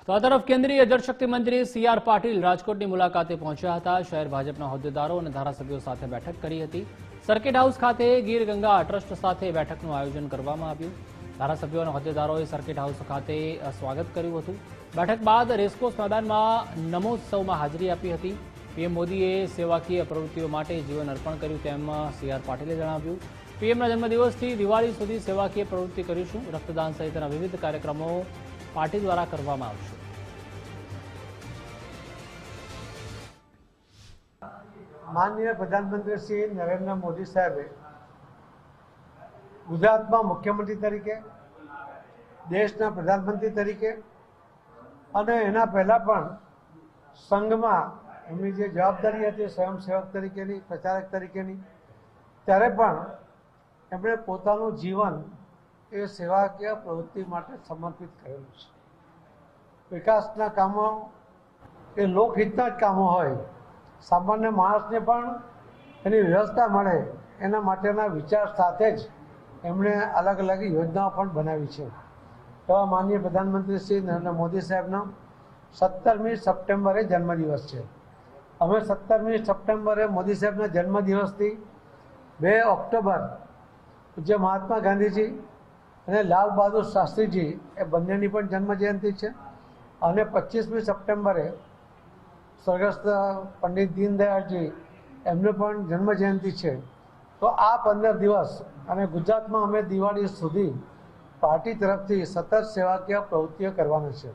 તો આ તરફ કેન્દ્રીય જળશક્તિ મંત્રી સી.આર. પાટીલ રાજકોટની મુલાકાતે પહોંચ્યા હતા. શહેર ભાજપના હોદ્દેદારો અને ધારાસભ્યો સાથે બેઠક કરી હતી. સર્કિટ હાઉસ ખાતે ગીર ગંગા ટ્રસ્ટ સાથે બેઠકનું આયોજન કરવામાં આવ્યું. ધારાસભ્યો અને હોદ્દેદારોએ સર્કિટ હાઉસ ખાતે સ્વાગત કર્યું હતું. બેઠક બાદ રેસકોર્સ મેદાનમાં નમોત્સવમાં હાજરી આપી હતી. પીએમ મોદીએ સેવાકીય પ્રવૃત્તિઓ માટે જીવન અર્પણ કર્યું તેમ સી.આર. પાટીલે જણાવ્યું. પીએમના જન્મદિવસથી દિવાળી સુધી સેવાકીય પ્રવૃત્તિ કરીશું. રક્તદાન સહિતના વિવિધ કાર્યક્રમો પાર્ટી દ્વારા કરવામાં આવશે. માનનીય પ્રધાનમંત્રી શ્રી નરેન્દ્ર મોદી સાહેબે ગુજરાતમાં મુખ્યમંત્રી તરીકે, દેશના પ્રધાનમંત્રી તરીકે અને એના પહેલાં પણ સંઘમાં એમની જે જવાબદારી હતી સ્વયંસેવક તરીકેની, પ્રચારક તરીકેની, ત્યારે પણ એમણે પોતાનું જીવન એ સેવાકીય પ્રવૃત્તિ માટે સમર્પિત કરેલું છે. વિકાસના કામો એ લોકહિતના જ કામો હોય, સામાન્ય માણસને પણ એની વ્યવસ્થા મળે એના માટેના વિચાર સાથે જ એમણે અલગ અલગ યોજનાઓ પણ બનાવી છે. એવા માનનીય પ્રધાનમંત્રી શ્રી નરેન્દ્ર મોદી સાહેબનો 17મી સપ્ટેમ્બરે જન્મદિવસ છે. અમે 17મી સપ્ટેમ્બરે મોદી સાહેબના જન્મદિવસથી 2 ઓક્ટોબર પૂજ્ય મહાત્મા ગાંધીજી અને લાલ બહાદુર શાસ્ત્રીજી એ બંનેની પણ જન્મજયંતિ છે. અને 25મી સપ્ટેમ્બરે સ્વર્ગસ્થ પંડિત દીનદયાળજી એમને પણ જન્મજયંતિ છે. તો આ 15 દિવસ અને ગુજરાતમાં અમે દિવાળી સુધી પાર્ટી તરફથી સતત સેવાકીય પ્રવૃત્તિઓ કરવાના છે.